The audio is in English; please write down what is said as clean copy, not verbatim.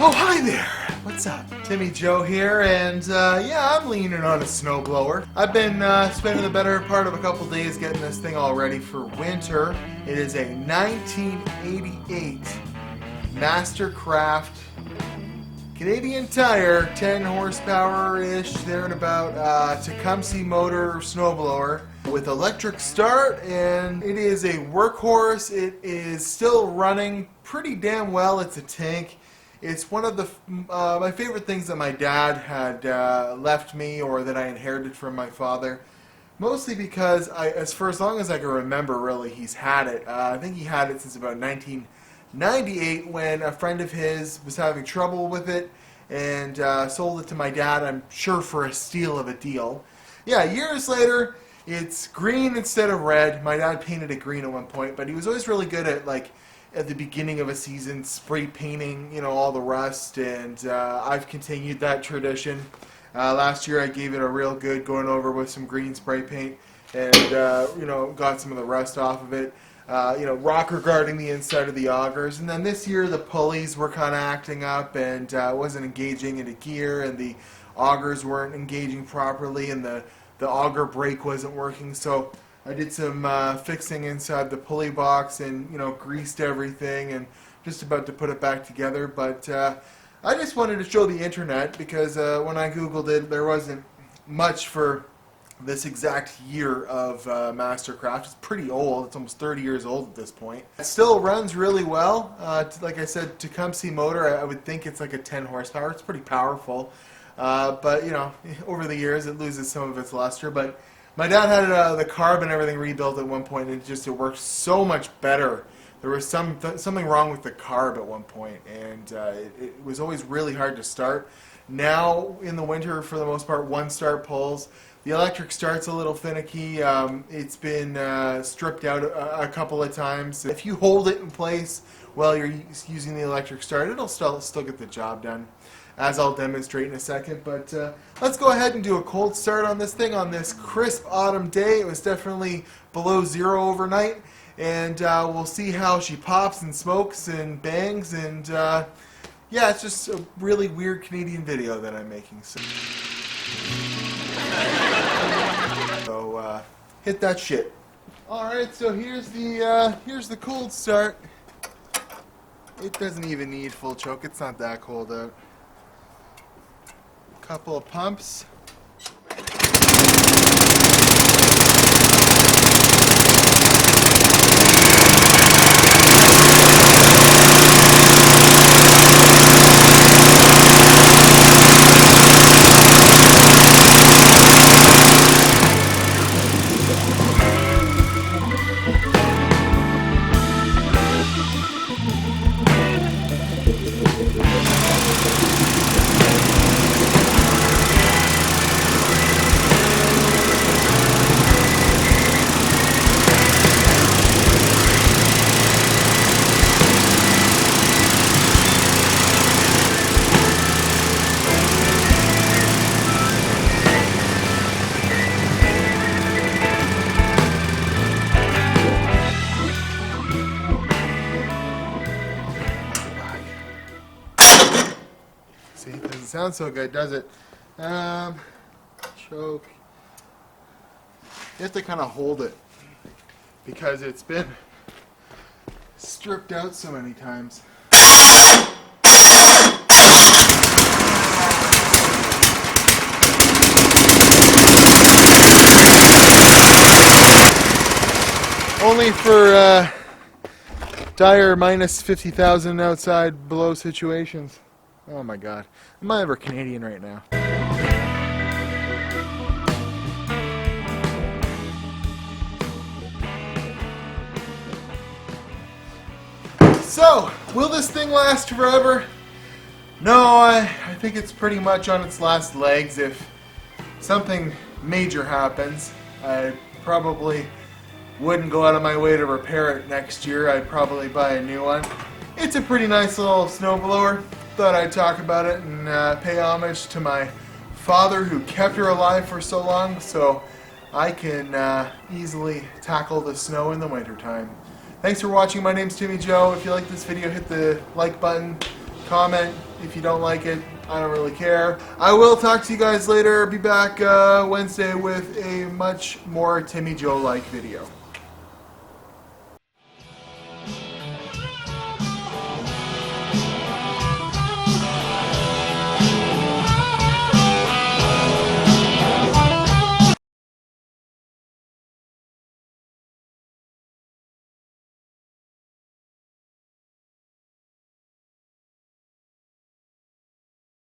Oh, hi there! What's up? Timmy Joe here, and yeah, I'm leaning on a snowblower. I've been spending the better part of a couple days getting this thing all ready for winter. It is a 1988 Mastercraft Canadian Tire, 10 horsepower-ish, there and about, Tecumseh motor snowblower with electric start, and it is a workhorse. It is still running pretty damn well. It's a tank. It's one of the my favorite things that my dad had left me, or that I inherited from my father. Mostly because, for as long as I can remember, really, he's had it. I think he had it since about 1998, when a friend of his was having trouble with it and sold it to my dad, I'm sure for a steal of a deal. Yeah, years later, it's green instead of red. My dad painted it green at one point, but he was always really good at, like, at the beginning of a season, spray painting, you know, all the rust, and I've continued that tradition. Last year I gave it a real good going over with some green spray paint, and you know, got some of the rust off of it. You know, rocker guarding the inside of the augers, and then this year the pulleys were kind of acting up and wasn't engaging into gear, and the augers weren't engaging properly, and the auger brake wasn't working, so I did some fixing inside the pulley box and, you know, greased everything and just about to put it back together. But I just wanted to show the internet because when I Googled it, there wasn't much for this exact year of Mastercraft. It's pretty old. It's almost 30 years old at this point. It still runs really well. Like I said, Tecumseh motor, I would think it's like a 10 horsepower. It's pretty powerful. But, you know, over the years it loses some of its luster. But my dad had the carb and everything rebuilt at one point, and it worked so much better. There was something wrong with the carb at one point, and it was always really hard to start. Now, in the winter, for the most part, one start pulls. The electric start's a little finicky. It's been stripped out a couple of times. If you hold it in place while you're using the electric start, it'll still get the job done, as I'll demonstrate in a second. But let's go ahead and do a cold start on this thing on this crisp autumn day. It was definitely below zero overnight, and we'll see how she pops and smokes and bangs, and yeah, it's just a really weird Canadian video that I'm making. So hit that shit. Alright, so here's the cold start. It doesn't even need full choke. It's not that cold out. Couple of pumps. See, it doesn't sound so good, does it? Choke. You have to kind of hold it because it's been stripped out so many times. Only for dire minus 50,000 outside below situations. Oh my god. Am I ever Canadian right now? So, will this thing last forever? No, I think it's pretty much on its last legs. If something major happens, I probably wouldn't go out of my way to repair it next year. I'd probably buy a new one. It's a pretty nice little snowblower. Thought I'd talk about it and pay homage to my father who kept her alive for so long, so I can easily tackle the snow in the wintertime. Thanks for watching. My name's Timmy Joe. If you like this video, hit the like button. Comment if you don't like it. I don't really care. I will talk to you guys later. Be back Wednesday with a much more Timmy Joe-like video.